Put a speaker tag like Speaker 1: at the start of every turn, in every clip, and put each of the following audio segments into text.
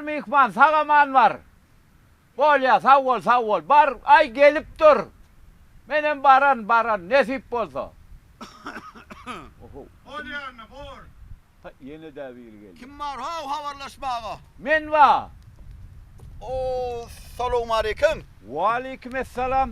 Speaker 1: var mihman, sağaman var. Bolya, sağ ol. Bar, ay gelip dur. Benim baran, nesip bolsa.
Speaker 2: Olyanı bor.
Speaker 1: Yeni devir geldi.
Speaker 3: Kim var havarlaşmağa?
Speaker 1: Men var.
Speaker 3: Oo, selamun aleyküm.
Speaker 1: Ve aleykümselam.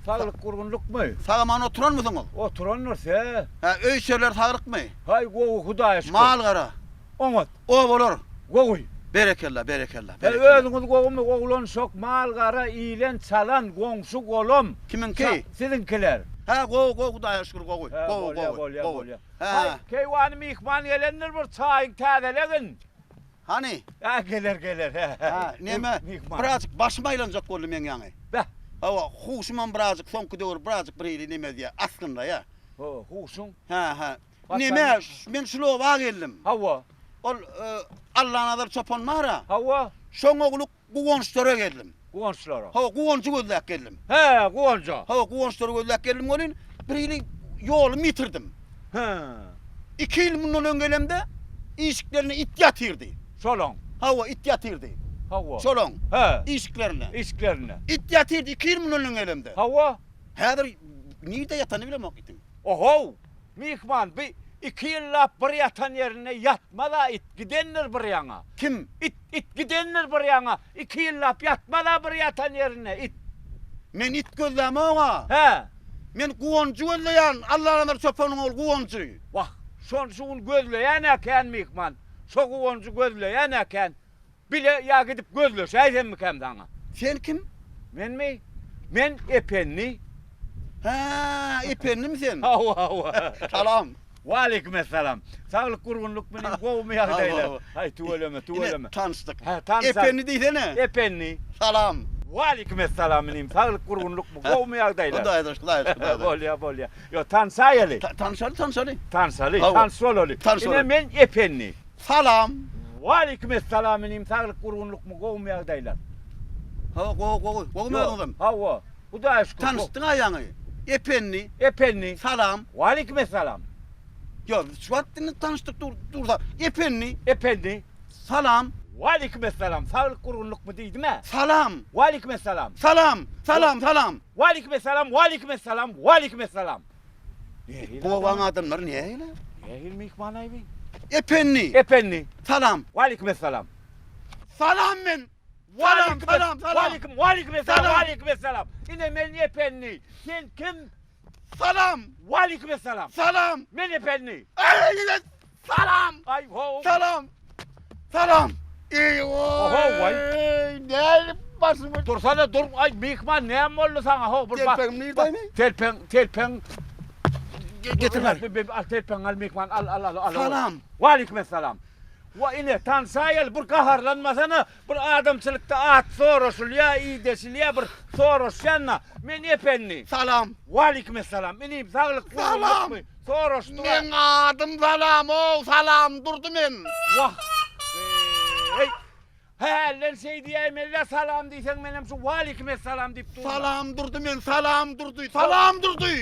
Speaker 1: Sağlık kurgunluk mu?
Speaker 3: Sağaman oturan mısın?
Speaker 1: Oturanlar se.
Speaker 3: Ha, öy şeyler sağlık mı?
Speaker 1: Hay govu Hudağa şükür.
Speaker 3: Mal kara.
Speaker 1: Onot.
Speaker 3: O olur.
Speaker 1: Govu.
Speaker 3: Berekellah.
Speaker 1: Özünüz govumu oğlan sok mal kara iyilen çalan gongsu golum.
Speaker 3: Kimin ki?
Speaker 1: Sizinkiler.
Speaker 3: Ha, go Hudaya şükür go.
Speaker 1: Bolya.
Speaker 3: Ha.
Speaker 1: Hay keyvanı mihman gelenler bir çayın tadelegin.
Speaker 3: Hani?
Speaker 1: Ha gelir.
Speaker 3: Ha, neme?
Speaker 1: Mihman.
Speaker 3: Birazcık başıma ilanacak oldum ben yani.
Speaker 1: Be.
Speaker 3: Hava huşuman birazcık son gidiyor birazcık bir neme diye aslında ya.
Speaker 1: Ho, huşun.
Speaker 3: Ha.
Speaker 1: Bak
Speaker 3: Neme? Ben şunu var geldim.
Speaker 1: Hava.
Speaker 3: Ol Allah'ın adar çopan var ha.
Speaker 1: Hava.
Speaker 3: Şon oğluk kugonçlara geldim.
Speaker 1: Kuvançlara.
Speaker 3: Hava kugonçu gözlek geldim.
Speaker 1: He, kuvança.
Speaker 3: Hava kugonçlara gözlek geldim onun birini yolumu yitirdim.
Speaker 1: He.
Speaker 3: 2 yıl bundan öngelemde ilişkilerine it yatırdı.
Speaker 1: Solon.
Speaker 3: Hava it yatırdı.
Speaker 1: Hava.
Speaker 3: Solon.
Speaker 1: He.
Speaker 3: İlişkilerine.
Speaker 1: İşlerine.
Speaker 3: İt yatırdı 2 yıl bundan öngelemde.
Speaker 1: Hava.
Speaker 3: Hadır nerede yatanı bile gittim.
Speaker 1: Oho. Mihman bir 2 yılla bir yatan yerine yatma da it gidenler bir yana.
Speaker 3: Kim?
Speaker 1: İt gidenler bir yana. 2 yılla yatma da bir yatan yerine it.
Speaker 3: Men it gözleme ona.
Speaker 1: He.
Speaker 3: Men kugonçu gözleyen Allah'ın adar çopanın ol kugonçu.
Speaker 1: Bak şun gözleyen eken mihman. Şu kuvançı gözleyen eken. Bile ya gidip gözleşeysen mi kemdana?
Speaker 3: Sen kim?
Speaker 1: Men mi? Men epenni.
Speaker 3: Ha, ipenli mi sen?
Speaker 1: Hava.
Speaker 3: Salam.
Speaker 1: Ve aleykümselam. Sağlık kurgunluk benim kovmayak
Speaker 3: Hava.
Speaker 1: deyler. Hay tuvaleme.
Speaker 3: Yine tanıştık.
Speaker 1: Ha, tanıştık.
Speaker 3: Epenli değil ne?
Speaker 1: Epenni.
Speaker 3: Salam.
Speaker 1: Ve aleykümselam benim. Sağlık kurgunluk mu kovmayak deyler. Bolya. Yo tansayeli.
Speaker 3: Tanışalı.
Speaker 1: Tansali.
Speaker 3: Hava.
Speaker 1: Tansololi.
Speaker 3: Tansoli.
Speaker 1: Yine men epenni.
Speaker 3: Salam.
Speaker 1: Ve aleykümselam benim. Sağlık kurgunluk mu kovmayak deyler.
Speaker 3: Hava go mu oğlum?
Speaker 1: Hava. Bu da aşkı.
Speaker 3: Tanıştın ayağını. Epenli.
Speaker 1: Epenni.
Speaker 3: Salam.
Speaker 1: Ve aleykümselam.
Speaker 3: Ya şu an tanıştık dur da. Epenli.
Speaker 1: Epenni.
Speaker 3: Salam.
Speaker 1: Ve aleykümselam. Sağlık kurgunluk mu değil mi?
Speaker 3: Salam.
Speaker 1: Ve aleykümselam.
Speaker 3: Salam.
Speaker 1: Ve aleykümselam.
Speaker 3: Bu bana adamlar niye öyle?
Speaker 1: Ehil mihman aybi.
Speaker 3: Epenli.
Speaker 1: Epenni.
Speaker 3: Salam.
Speaker 1: Ve aleykümselam.
Speaker 3: Salam men.
Speaker 1: Ve aleykümselam.
Speaker 3: Salam.
Speaker 1: Yine men epenni. Sen kim?
Speaker 3: Salam.
Speaker 1: Ve aleykümselam.
Speaker 3: Salam.
Speaker 1: Men epenni.
Speaker 3: Salam.
Speaker 1: Ay ho.
Speaker 3: Salam. Eyvah.
Speaker 1: Oho, vay.
Speaker 3: Ne başımı
Speaker 1: Dursana dur. Ay mihman ne oldu sana ho?
Speaker 3: Telpen nerede mi?
Speaker 1: Telpen.
Speaker 3: Getir ver.
Speaker 1: Al telpen al mihman al.
Speaker 3: Salam.
Speaker 1: Ve aleykümselam. Ve yine tansayel bir kaharlanmasana bir adamçılıkta at sorusul ya iyi desil ya bir soros yanına men epenni.
Speaker 3: Salam.
Speaker 1: Ve aleykümselam. Benim sağlık
Speaker 3: Salam.
Speaker 1: Soros
Speaker 3: Men adım salam o salam durdu men.
Speaker 1: Vah. Hey. He lan şey diyeyim elle salam diysen benim şu ve aleykümselam deyip durma.
Speaker 3: Salam durdu men salam durdu.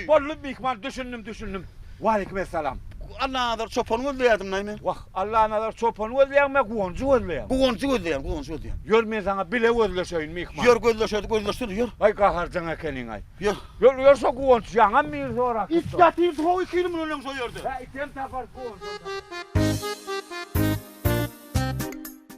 Speaker 1: Bollu mihman düşündüm. Ve aleykümselam.
Speaker 3: Allah'a adar çopanı öldürdüm neyme?
Speaker 1: Vah Allah'ın adar çopanı özleyen mi kuvançı özleyen?
Speaker 3: Kugoncu öldürdüm.
Speaker 1: Görmeyin sana bile özleşeyin mihman.
Speaker 3: Yor gözleştirdi yor.
Speaker 1: Ay kaharcana kenin ay.
Speaker 3: Yor.
Speaker 1: Yor so kuvançı yana mı sonra?
Speaker 3: İt yatır soğuk kilim önüm soyurdu.
Speaker 1: Ha item tapar kuvançı.